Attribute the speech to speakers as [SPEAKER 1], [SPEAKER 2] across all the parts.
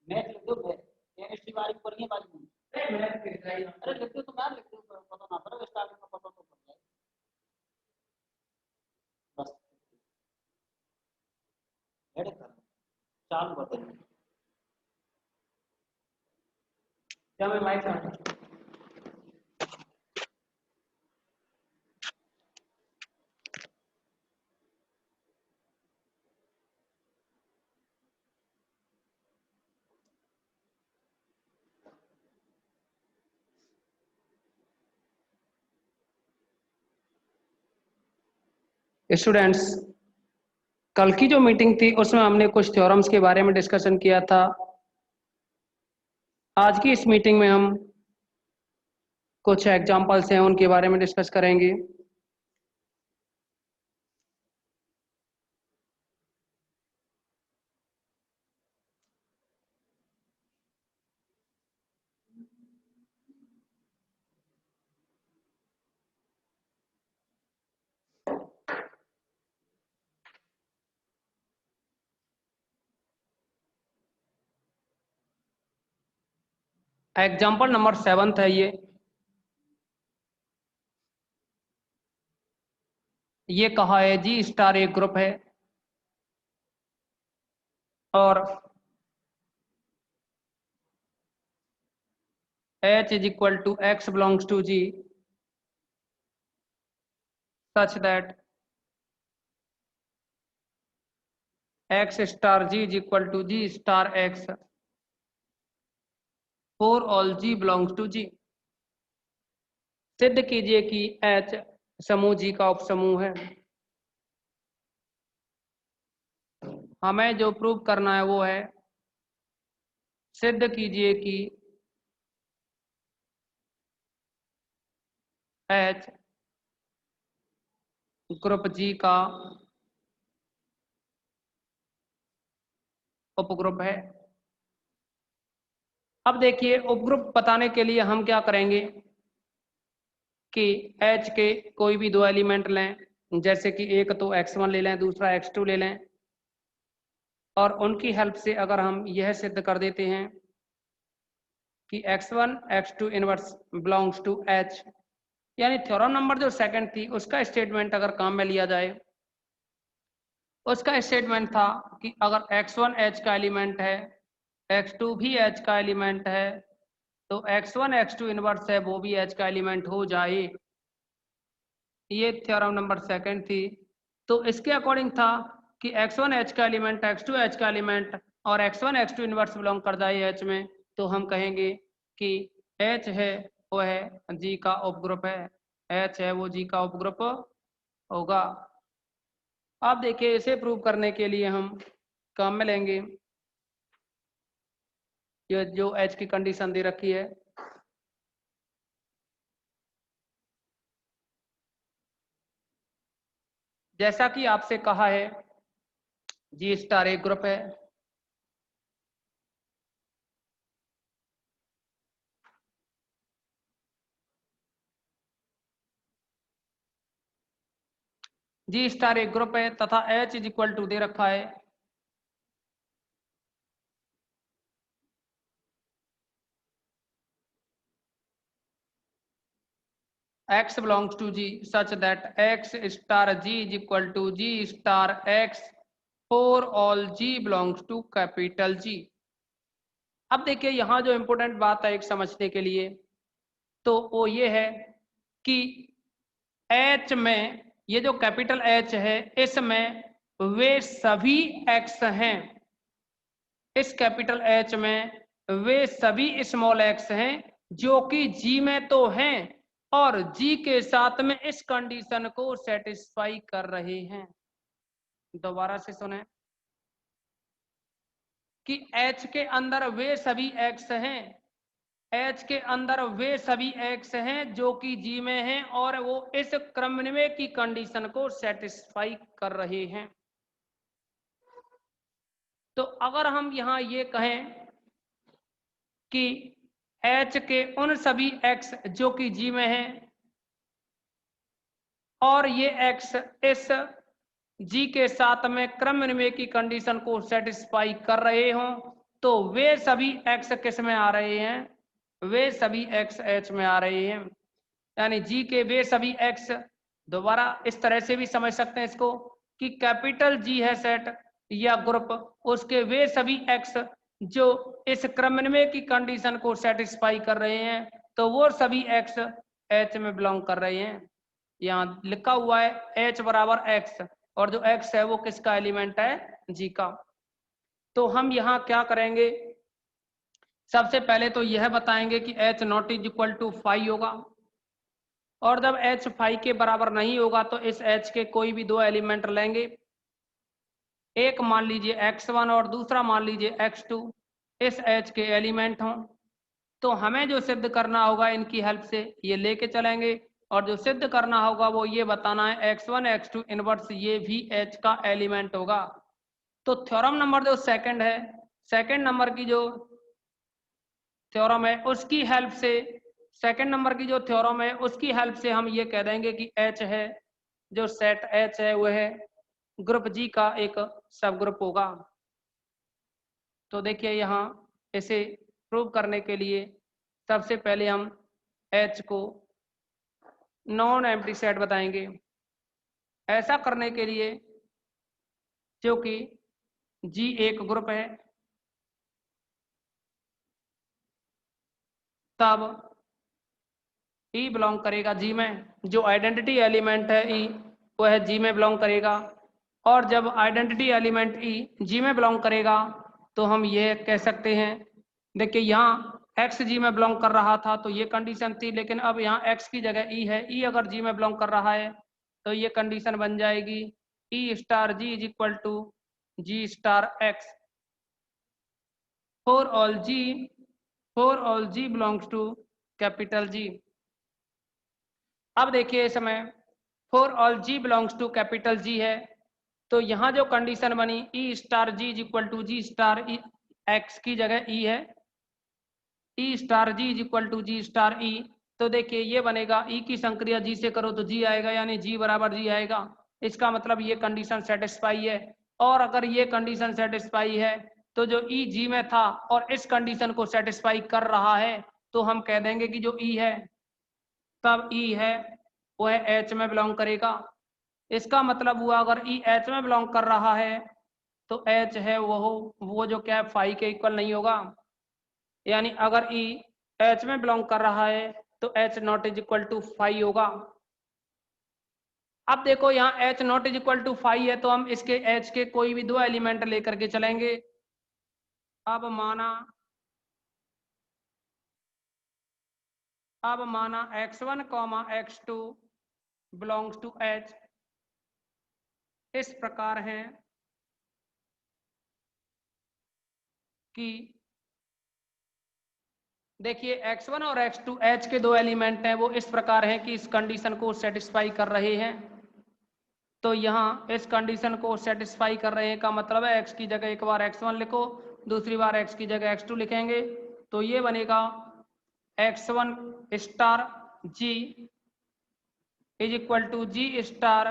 [SPEAKER 1] Math लिख दो, math chemistry वाली ऊपर नहीं वाली नहीं, अरे मैथ लिख रही है, अरे लिख दो तो मैं लिख दूं, पता ना पड़े स्टार्टिंग में पता तो पड़ जाए बस। ऐड कर चालू कर देंगे, क्या मैं माइक चालू
[SPEAKER 2] स्टूडेंट्स, कल की जो मीटिंग थी उसमें हमने कुछ थ्योरम्स के बारे में डिस्कशन किया था। आज की इस मीटिंग में हम कुछ एग्जांपल्स हैं उनके बारे में डिस्कस करेंगे। एग्जाम्पल नंबर 7 है ये कहा है जी स्टार एक ग्रुप है और H is equal to X belongs to G such that X star G is equal to G star X for all G belongs to G। सिद्ध कीजिए कि H समूह G का उपसमूह है। हमें जो प्रूव करना है वो है सिद्ध कीजिए कि H ग्रुप G का उपग्रुप है। अब देखिए उपग्रुप बताने के लिए हम क्या करेंगे कि H के कोई भी दो एलिमेंट लें, जैसे कि एक तो x1 ले लें, दूसरा x2 ले लें, और उनकी हेल्प से अगर हम यह सिद्ध कर देते हैं कि x1 x2 inverse belongs to H, यानी थ्योरम नंबर जो सेकंड थी उसका स्टेटमेंट अगर काम में लिया जाए, उसका स्टेटमेंट था कि अगर x1 H का एलिमेंट है, x2 भी H का एलिमेंट है, तो x1 x2 इनवर्स है वो भी H का एलिमेंट हो जाए। ये थ्योरम नंबर सेकंड थी। तो इसके अकॉर्डिंग था कि x1 H का एलिमेंट, x2 H का एलिमेंट और x1 x2 इनवर्स बिलोंग कर जाए H में, तो हम कहेंगे कि H है वो है G का उपग्रुप है, H है वो G का उपग्रुप होगा। अब देखिए इसे प्रूव करने के लिए हम काम में लेंगे ये जो H की कंडीशन दे रखी है। जैसा कि आपसे कहा है G स्टार एक ग्रुप है, G स्टार एक ग्रुप है तथा H इज इक्वल टू दे रखा है X belongs to G such that X star G is equal to G star X for all G belongs to capital G। अब देखिए यहाँ जो इम्पोर्टेंट बात है एक समझने के लिए, तो वो ये है कि H में ये जो कैपिटल H है इसमें वे सभी X हैं, इस कैपिटल H में वे सभी स्मॉल x हैं जो कि G में तो हैं और G के साथ में इस कंडीशन को सेटिस्फाई कर रहे हैं। दोबारा से सुने कि H के अंदर वे सभी x हैं, H के अंदर वे सभी x हैं जो कि G में हैं और वो इस क्रमनिवय की कंडीशन को सेटिस्फाई कर रहे हैं। तो अगर हम यहाँ ये कहें कि H के उन सभी x जो कि G में हैं और ये x इस जी के साथ में क्रमनिर्णय की कंडीशन को सेटिस्फाई कर रहे हों तो वे सभी एक्स किस में आ रहे हैं, वे सभी एक्स एच में आ रहे हैं। यानी जी के वे सभी एक्स, दोबारा इस तरह से भी समझ सकते हैं इसको कि कैपिटल जी है सेट या ग्रुप, उसके वे सभी एक्स जो इस क्रमनिर्णय की कंडीशन को सेटिस्फाई कर रहे हैं तो वो सभी एक्स एच में बिलोंग कर रहे हैं। यहाँ लिखा हुआ है एच बराबर एक्स, और जो एक्स है वो किसका एलिमेंट है, जी का। तो हम यहाँ क्या करेंगे, सबसे पहले तो यह बताएंगे कि H not is equal to 5 होगा, और जब एच 5 के बराबर नहीं होगा तो इस एच के कोई भी दो एलिमेंट लेंगे, एक मान लीजिए x1 और दूसरा मान लीजिए x2, इस एच के एलिमेंट हों। तो हमें जो सिद्ध करना होगा इनकी हेल्प से ये लेके चलेंगे, और जो सिद्ध करना होगा वो ये बताना है x1 x2 इनवर्स ये भी h का एलिमेंट होगा। तो थ्योरम नंबर जो सेकंड है, सेकंड नंबर की जो थ्योरम है उसकी हेल्प से, सेकंड नंबर की जो थ्योरम है उसकी हेल्प से हम ये कह देंगे कि h है, जो सेट h है वह ग्रुप जी का एक सब ग्रुप होगा। तो देखिए यहाँ इसे प्रूव करने के लिए सबसे पहले हम H को नॉन एम्प्टी सेट बताएंगे। ऐसा करने के लिए क्योंकि G एक ग्रुप है तब E बिलोंग करेगा G में, जो आइडेंटिटी एलिमेंट है E वह G में बिलोंग करेगा। और जब आइडेंटिटी एलिमेंट E G में बिलोंग करेगा तो हम ये कह सकते हैं, देखिए यहाँ x G में बिलोंग कर रहा था तो ये कंडीशन थी, लेकिन अब यहाँ x की जगह E है, E अगर G में बिलोंग कर रहा है तो ये कंडीशन बन जाएगी E star G is equal to G star x for all G belongs to capital G। अब देखिए इस समय for all G belongs to capital G है, तो यहाँ जो कंडीशन बनी E star G is equal to G star x की जगह E है, E star G is equal to G star E। तो देखिए ये बनेगा E की संक्रिया G से करो तो G आएगा, यानी G बराबर G आएगा। इसका मतलब ये कंडीशन सेटिस्फाई है, और अगर ये कंडीशन सेटिस्फाई है तो जो E G में था और इस कंडीशन को सेटिस्फाई कर रहा है तो हम कह देंगे कि जो E है तब E है वह H में बिलोंग करेगा। इसका मतलब हुआ अगर E H में बिलोंग कर रहा है तो H है वो जो क्या है 5 के इक्वल नहीं होगा, यानी अगर E H में बिलोंग कर रहा है तो H not is equal to 5 होगा। अब देखो यहाँ H not is equal to 5 है तो हम इसके H के कोई भी दो एलिमेंट लेकर के चलेंगे। अब माना x1 x2 belongs to H इस प्रकार है कि देखिए x1 और x2 H के दो एलिमेंट हैं, वो इस प्रकार हैं कि इस कंडीशन को सेटिस्फाई कर रहे हैं। तो यहाँ इस कंडीशन को सेटिस्फाई कर रहे हैं का मतलब है x की जगह एक बार x1 लिखो, दूसरी बार x की जगह x2 लिखेंगे, तो ये बनेगा x1 star G is equal to G star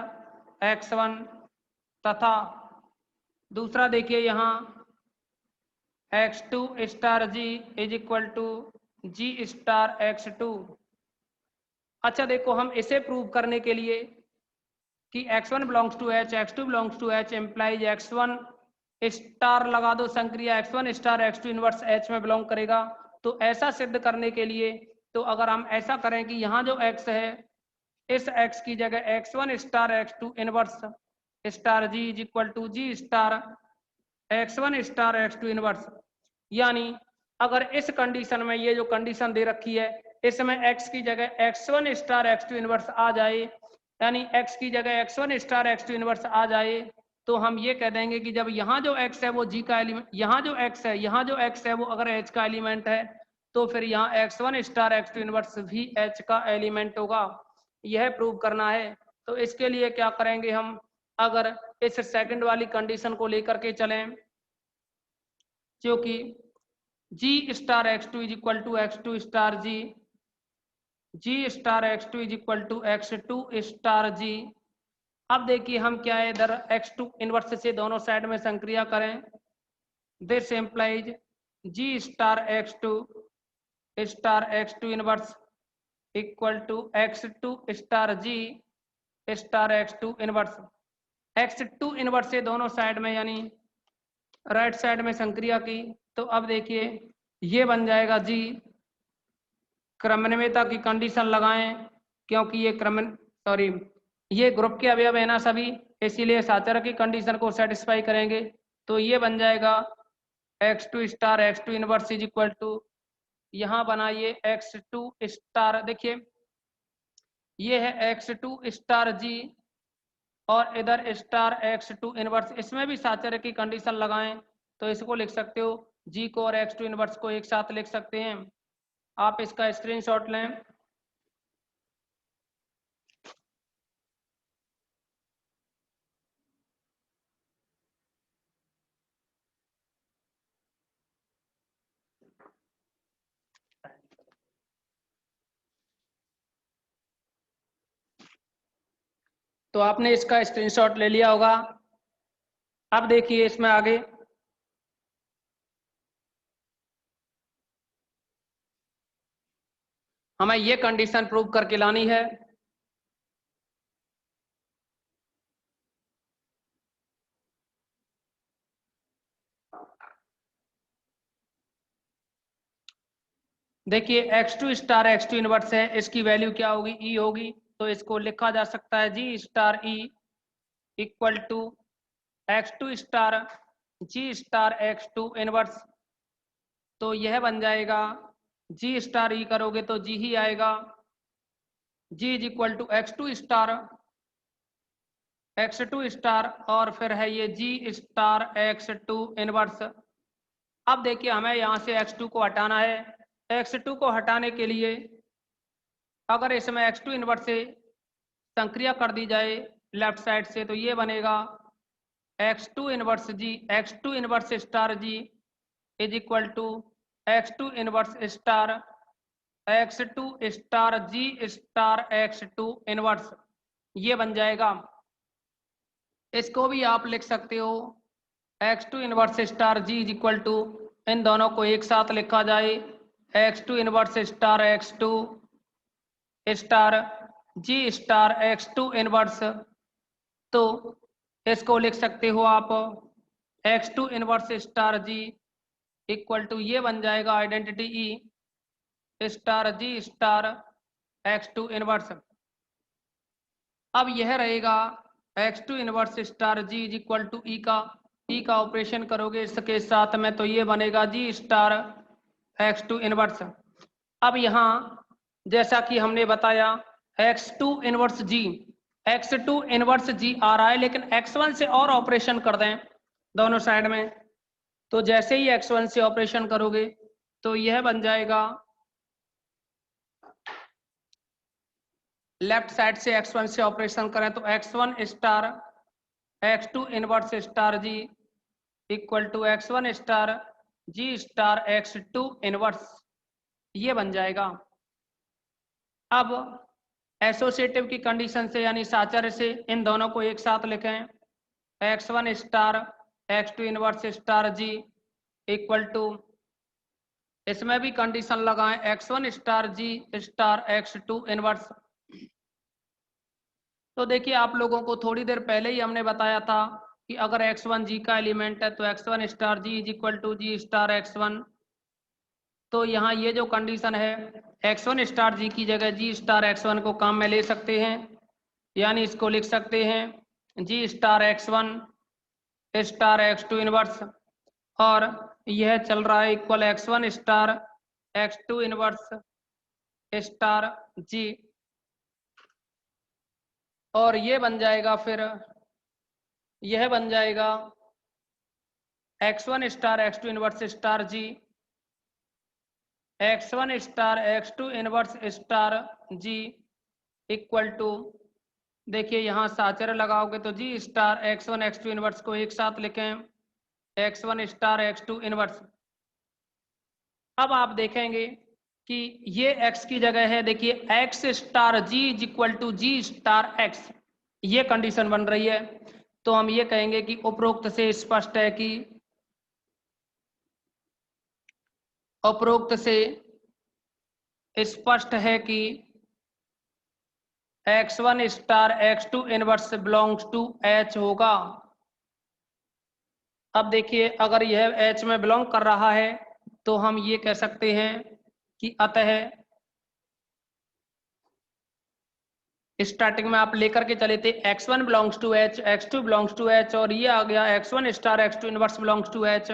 [SPEAKER 2] x1, तथा दूसरा देखिए यहाँ x2 star G is equal to G star x2। अच्छा देखो हम इसे प्रूव करने के लिए कि x1 belongs to H, x2 belongs to H implies x1 star लगा दो संक्रिया x1 star x2 inverse H में बिलोंग करेगा। तो ऐसा सिद्ध करने के लिए तो अगर हम ऐसा करें कि यहाँ जो x है इस x की जगह x1 star x2 inverse star G is equal to G star x1 star x2 inverse, यानी अगर इस कंडीशन में ये जो कंडीशन दे रखी है इसमें x की जगह x1 स्टार x2 इनवर्स आ जाए, यानी x की जगह x1 स्टार x2 इनवर्स आ जाए, तो हम ये कह देंगे कि जब यहाँ जो x है वो G का एलिमेंट, यहाँ जो x है वो अगर H का एलिमेंट है तो फिर यहाँ x1 स्टार x2 इनवर्स भी H का एलिमेंट होगा। यह प्रूव करना है। तो इसके लिए क्या करेंगे हम, अगर इस सेकंड वाली कंडीशन को लेकर के चलें, क्योंकि G star x2 is equal to x2 star G star x2 is equal to x2 star G, अब देखिए हम क्या है, इधर x2 इनवर्स से दोनों साइड में संक्रिया करें। This implies g star x2 inverse equal to x2 star g star x2 inverse. x2 inverse से दोनों साइड में यानी राइट साइड में संक्रिया की, तो अब देखिए ये बन जाएगा जी। क्रमनियमितता की कंडीशन लगाएं, क्योंकि ये ग्रुप के अवयव है ना सभी, इसीलिए साचर की कंडीशन को सेटिस्फाई करेंगे। तो ये बन जाएगा x2 star x2 inverse is equal to, यहाँ बनाइए x2 स्टार, देखिए ये है x2 स्टार जी और इधर स्टार x2 इनवर्स, इसमें भी साचर्य की कंडीशन लगाएं तो इसको लिख सकते हो जी को और x2 इनवर्स को एक साथ लिख सकते हैं। आप इसका स्क्रीनशॉट लें। तो आपने इसका स्क्रीनशॉट ले लिया होगा। अब देखिए इसमें आगे हमें ये कंडीशन प्रूव करके लानी है। देखिए x2 स्टार x2 इनवर्स है, इसकी वैल्यू क्या होगी, e होगी। तो इसको लिखा जा सकता है g star e equal to x2 star g star x2 inverse. तो यह बन जाएगा g स्टार e करोगे तो g ही आएगा। g is equal to x2 star और फिर है ये g स्टार x2 इनवर्स। अब देखिए हमें यहाँ से x2 को हटाना है। x2 को हटाने के लिए अगर इसमें x2 इनवर्स से संक्रिया कर दी जाए लेफ्ट साइड से, तो ये बनेगा x2 inverse star G is equal to x2 inverse star x2 star G star x2 inverse, ये बन जाएगा। इसको भी आप लिख सकते हो x2 inverse star G is equal to, इन दोनों को एक साथ लिखा जाए x2 inverse star x2 star G star x2 inverse. तो इसको लिख सकते हो आप x2 inverse star G equal to, ये बन जाएगा identity E star G star x2 inverse. अब यह रहेगा x2 inverse star G is equal to E का ऑपरेशन करोगे इसके साथ में, तो ये बनेगा जी स्टार x2 इनवर्स। अब यहाँ जैसा कि हमने बताया x2 इनवर्स जी आ रहा है, लेकिन x1 से और ऑपरेशन कर दें दोनों साइड में। तो जैसे ही x1 से ऑपरेशन करोगे तो यह बन जाएगा, लेफ्ट साइड से x1 से ऑपरेशन करें तो x1 star x2 inverse star G equal to x1 star G star x2 inverse, ये बन जाएगा। अब एसोसिएटिव की कंडीशन से यानी साचर्य से इन दोनों को एक साथ लिखें x1 star x2 inverse star G equal to, इसमें भी कंडीशन लगाएं x1 star G star x2 inverse. तो देखिए आप लोगों को थोड़ी देर पहले ही हमने बताया था कि अगर x1 जी का एलिमेंट है तो x1 star G is equal to G star x1। तो यहाँ ये जो कंडीशन है x1 स्टार जी की जगह जी स्टार x1 को काम में ले सकते हैं, यानी इसको लिख सकते हैं जी star x1 star x2 inverse, और यह चल रहा है equal x1 star x2 inverse star G, और ये बन जाएगा फिर यह बन जाएगा x1 star x2 inverse star G x1 star x2 inverse star G equal to, देखिए यहाँ साचर्य लगाओगे तो जी स्टार x1 x2 इनवर्स को एक साथ लिखें x1 स्टार x2 इनवर्स। अब आप देखेंगे कि ये x की जगह है, देखिए x star G is equal to G star x, ये कंडीशन बन रही है, तो हम ये कहेंगे कि उपरोक्त से स्पष्ट है कि उपरोक्त से स्पष्ट है कि x1 star x2 inverse belongs to H होगा। अब देखिए, अगर यह H में बिलोंग कर रहा है तो हम ये कह सकते हैं कि अतः स्टार्टिंग में आप लेकर के चले थे x1 belongs to H, x2 belongs to H, और ये आ गया x1 star x2 inverse belongs to H।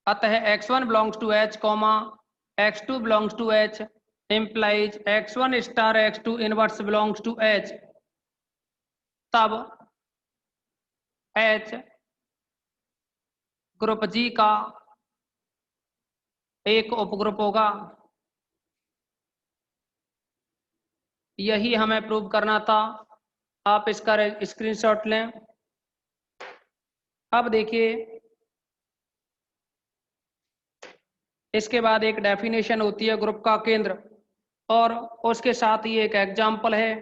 [SPEAKER 2] अतः x1 belongs to H, x2 belongs to H implies x1 star x2 inverse belongs to H। तब H group G का एक उपग्रुप होगा। यही हमें प्रूव करना था। आप इसका स्क्रीनशॉट लें। अब देखिए, इसके बाद एक डेफिनेशन होती है ग्रुप का केंद्र, और उसके साथ ही एक एग्जाम्पल है,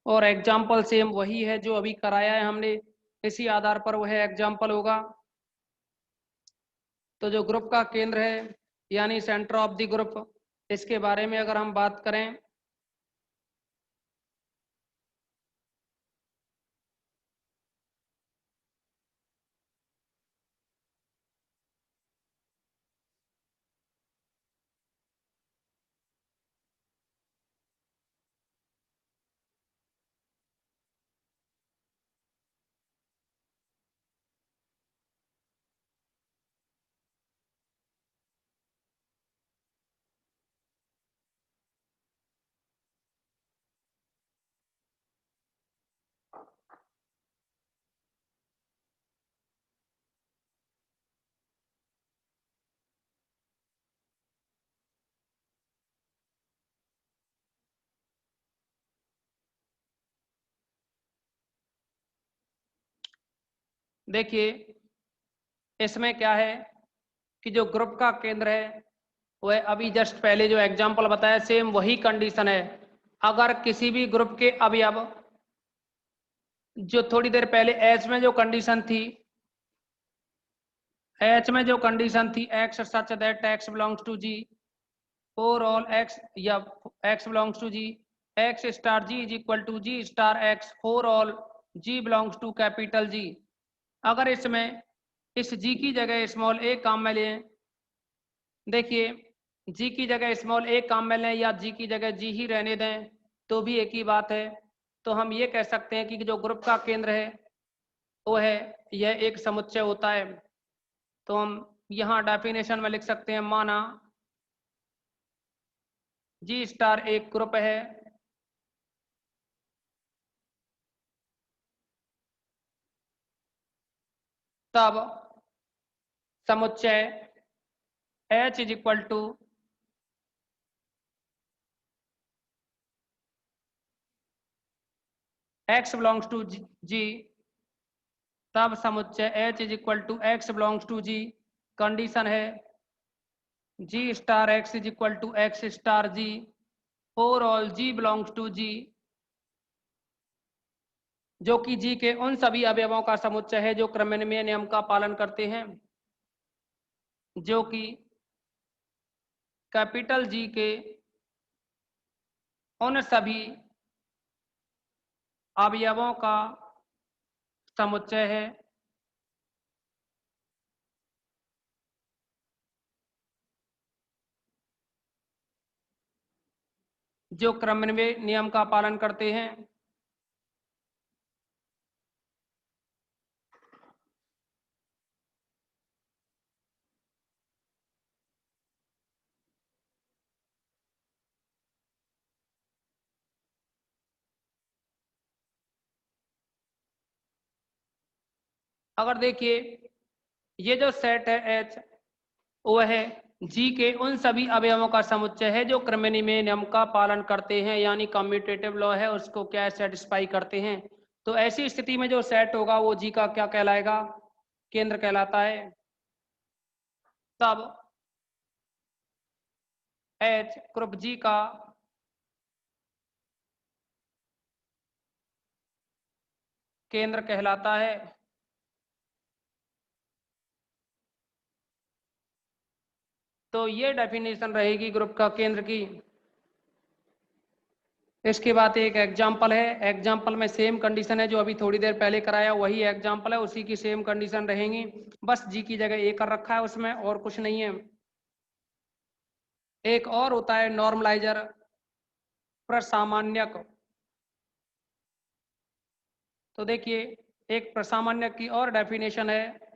[SPEAKER 2] और एग्जाम्पल सेम वही है जो अभी कराया है हमने, इसी आधार पर वह एग्जाम्पल होगा। तो जो ग्रुप का केंद्र है यानी सेंटर ऑफ द ग्रुप, इसके बारे में अगर हम बात करें देखिए, इसमें क्या है कि जो ग्रुप का केंद्र है वह अभी जस्ट पहले जो एग्जाम्पल बताया सेम वही कंडीशन है। अगर किसी भी ग्रुप के अवयव, जो थोड़ी देर पहले एच में जो कंडीशन थी, एच में जो कंडीशन थी X such that X belongs to G for all X, या X belongs to G, X star G is equal to G star X for all G belongs to capital G. अगर इसमें इस जी की जगह small ए काम में लें, देखिए जी की जगह स्मॉल ए काम में लें या जी की जगह जी ही रहने दें तो भी एक ही बात है। तो हम ये कह सकते हैं कि जो ग्रुप का केंद्र है वो है, यह एक समुच्चय होता है। तो हम यहाँ डेफिनेशन में लिख सकते हैं, माना जी स्टार एक ग्रुप है, तब समुच्चय H is equal to x belongs to G, तब समुच्चय H is equal to x belongs to G. Condition है G star x is equal to x star G for all G belongs to G, जो कि जी के उन सभी अवयवों का समुच्चय है जो क्रमनिर्णय नियम का पालन करते हैं, जो कि कैपिटल जी के उन सभी अवयवों का समुच्चय है जो क्रमनिर्णय नियम का पालन करते हैं। अगर देखिए, ये जो सेट है एच, वह जी के उन सभी अवयवों का समुच्चय है जो क्रमनिर्णय नियम का पालन करते हैं, यानी कम्यूटेटिव लॉ है उसको क्या सेटिस्फाई करते हैं। तो ऐसी स्थिति में जो सेट होगा वो जी का क्या कहलाएगा, केंद्र कहलाता है। तब एच ग्रुप जी का केंद्र कहलाता है। तो ये डेफिनेशन रहेगी ग्रुप का केंद्र की। इसके बाद एक एग्जाम्पल है, एग्जाम्पल में सेम कंडीशन है जो अभी थोड़ी देर पहले कराया, वही एग्जाम्पल है, उसी की सेम कंडीशन रहेंगी, बस जी की जगह ए कर रखा है उसमें, और कुछ नहीं है। एक और होता है नॉर्मलाइजर, प्रसामान्यक। तो देखिए, एक प्रसामान्यक की और डेफिनेशन है,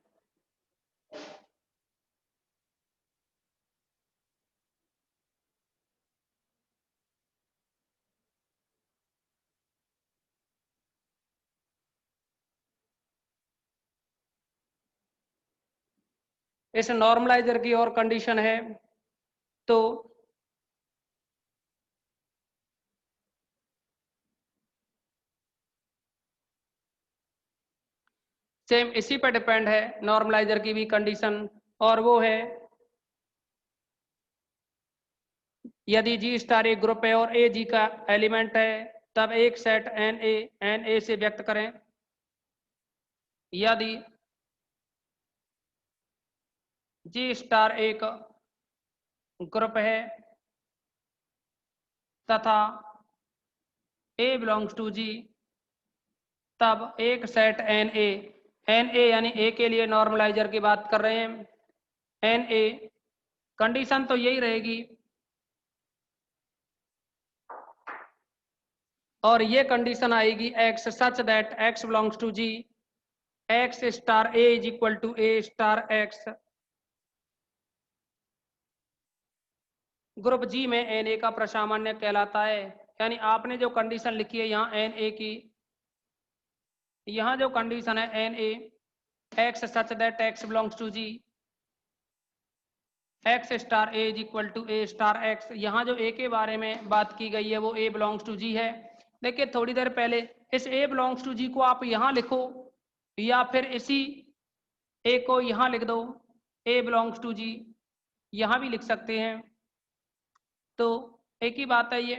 [SPEAKER 2] इस नॉर्मलाइजर की और कंडीशन है। तो सेम इसी पर डिपेंड है नॉर्मलाइजर की भी कंडीशन, और वो है यदि जी स्टार एक ग्रुप है और ए जी का एलिमेंट है, तब एक सेट एन ए से व्यक्त करें। यदि जी स्टार एक ग्रुप है तथा ए बिलोंग्स टू जी, तब एक सेट एन ए यानी ए के लिए नॉर्मलाइजर की बात कर रहे हैं, एन ए कंडीशन तो यही रहेगी, और ये कंडीशन आएगी X such that X belongs to G, X star A is equal to A star X. Group G में एन ए का प्रसामान्य कहलाता है। यानी आपने जो कंडीशन लिखी है यहाँ एन ए की, यहाँ जो कंडीशन है N A X such that X belongs to G, X star A is equal to A star X, यहाँ जो ए के बारे में बात की गई है वो ए बिलोंग्स टू जी है। देखिए थोड़ी देर पहले इस ए बिलोंग्स टू जी को आप यहाँ लिखो या फिर इसी ए को यहाँ लिख दो, ए बिलोंग्स टू जी, यहाँ भी लिख सकते हैं, तो एक ही बात है ये।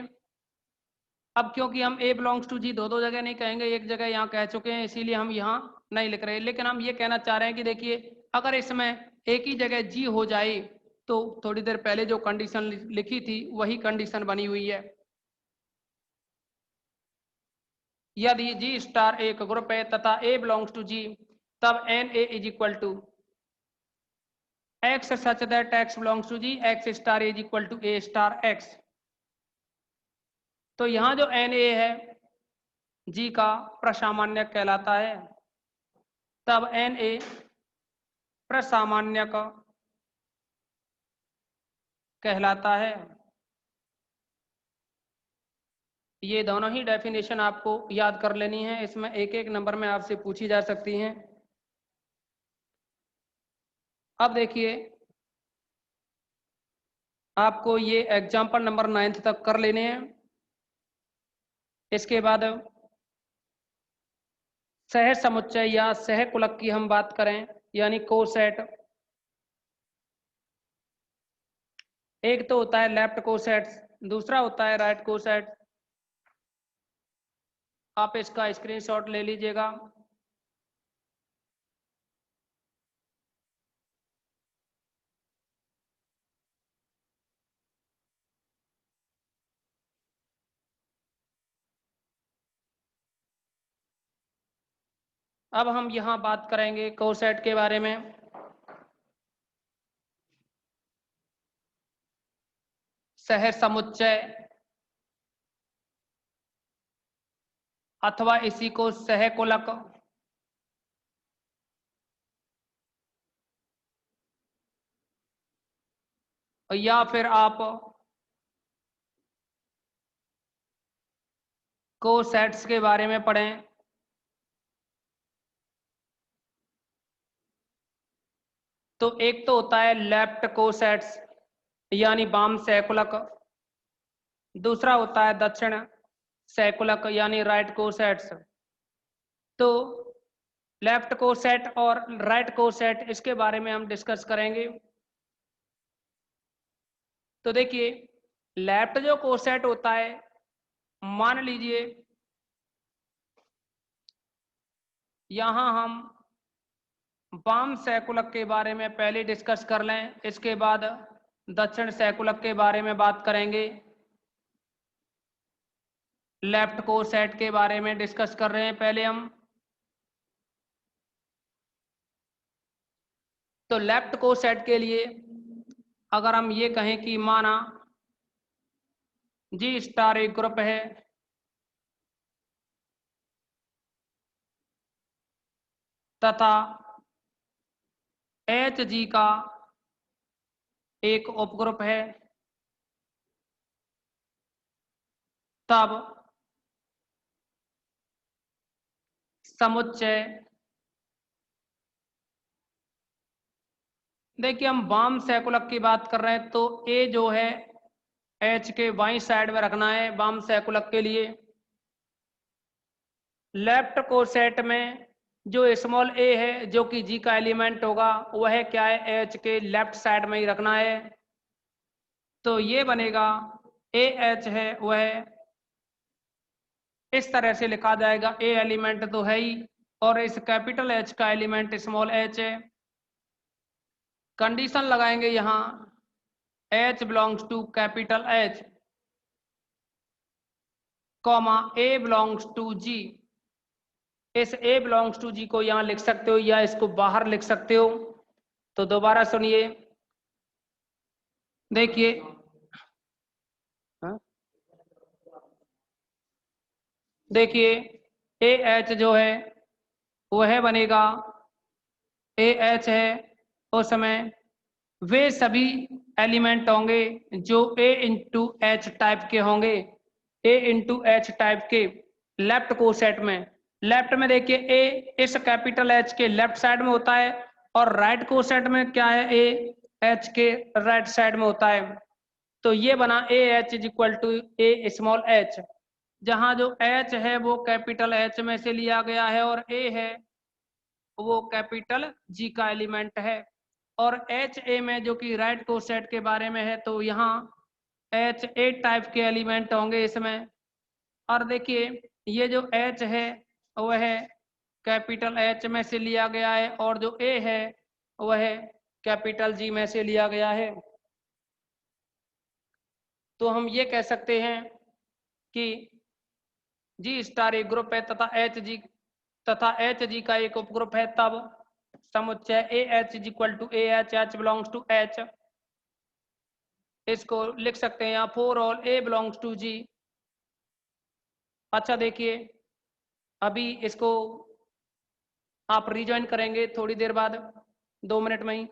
[SPEAKER 2] अब क्योंकि हम ए बिलोंग्स टू जी दो दो जगह नहीं कहेंगे, एक जगह यहाँ कह चुके हैं, इसीलिए हम यहाँ नहीं लिख रहे, लेकिन हम ये कहना चाह रहे हैं कि देखिए अगर इसमें एक ही जगह जी हो जाए तो थोड़ी देर पहले जो कंडीशन लिखी थी वही कंडीशन बनी हुई है। यदि जी स्टार एक ग्रुप है तथा ए बिलोंग्स टू जी, तब N A is equal to X such that X belongs to G, X star is equal to A star X. तो यहाँ जो एन ए है जी का प्रसामान्य कहलाता है, तब एन ए प्रसामान्य का कहलाता है। ये दोनों ही डेफिनेशन आपको याद कर लेनी है, इसमें एक एक नंबर में आपसे पूछी जा सकती हैं। अब देखिए आपको ये एग्जाम्पल नंबर 9 तक कर लेने हैं। इसके बाद सह समुच्चय या सह कुलक की हम बात करें, यानी कोसेट। एक तो होता है लेफ्ट कोसेट, दूसरा होता है राइट कोसेट। आप इसका स्क्रीनशॉट ले लीजिएगा। अब हम यहाँ बात करेंगे कोसेट के बारे में। सह समुच्चय अथवा इसी को सह कुलक या फिर आप कोसेट्स के बारे में पढ़ें। तो एक तो होता है लेफ्ट कोसेट्स यानी वाम सहकुलक, दूसरा होता है दक्षिण सहकुलक यानी राइट कोसेट्स। तो लेफ्ट कोसेट और राइट कोसेट इसके बारे में हम डिस्कस करेंगे। तो देखिए लेफ्ट जो कोसेट होता है, मान लीजिए यहाँ हम वाम सैकुलक के बारे में पहले डिस्कस कर लें, इसके बाद दक्षिण सैकुलक के बारे में बात करेंगे। लेफ्ट कोसेट के बारे में डिस्कस कर रहे हैं पहले हम। तो लेफ्ट कोसेट के लिए अगर हम ये कहें कि माना जी स्टार एक ग्रुप है तथा एच जी का एक उपग्रुप है, तब समुच्चय, देखिए हम वाम सैकुलक की बात कर रहे हैं तो ए जो है एच के बाईं साइड में रखना है वाम सैकुलक के लिए। लेफ्ट कोसेट में जो स्मॉल ए है जो कि जी का एलिमेंट होगा वह क्या है, एच के लेफ्ट साइड में ही रखना है। तो ये बनेगा ए एच है वह इस तरह से लिखा जाएगा, ए एलिमेंट तो है ही और इस कैपिटल एच का एलिमेंट स्मॉल एच है। कंडीशन लगाएंगे यहां H belongs to capital H comma A belongs to G. इस ए बिलोंग्स टू जी को यहां लिख सकते हो या इसको बाहर लिख सकते हो। तो दोबारा सुनिए, देखिए देखिए ए एच जो है वह बनेगा, ए एच है उस समय वे सभी एलिमेंट होंगे जो ए इंटू एच टाइप के होंगे, ए इंटू एच टाइप के लेफ्ट कोसेट में। लेफ्ट में देखिए ए इस कैपिटल एच के लेफ्ट साइड में होता है और राइट कोसेट में क्या है, ए एच के राइट साइड में होता है। तो ये बना A H is equal to A small H, जहां जो एच है वो कैपिटल एच में से लिया गया है और ए है वो कैपिटल जी का एलिमेंट है। और एच ए में जो कि राइट कोसेट के बारे में है तो यहाँ एच ए टाइप के एलिमेंट होंगे इसमें। और देखिए ये जो एच है वह कैपिटल एच में से लिया गया है और जो ए है वह कैपिटल जी में से लिया गया है। तो हम ये कह सकते हैं कि जी स्टार एक ग्रुप है तथा एच जी का एक उपग्रुप है, तब समुच्चय A H is equal to A H, H belongs to H. इसको लिख सकते हैं यहाँ for all A belongs to G. अच्छा देखिए अभी इसको आप रिज्वाइन करेंगे थोड़ी देर बाद, 2 मिनट में ही।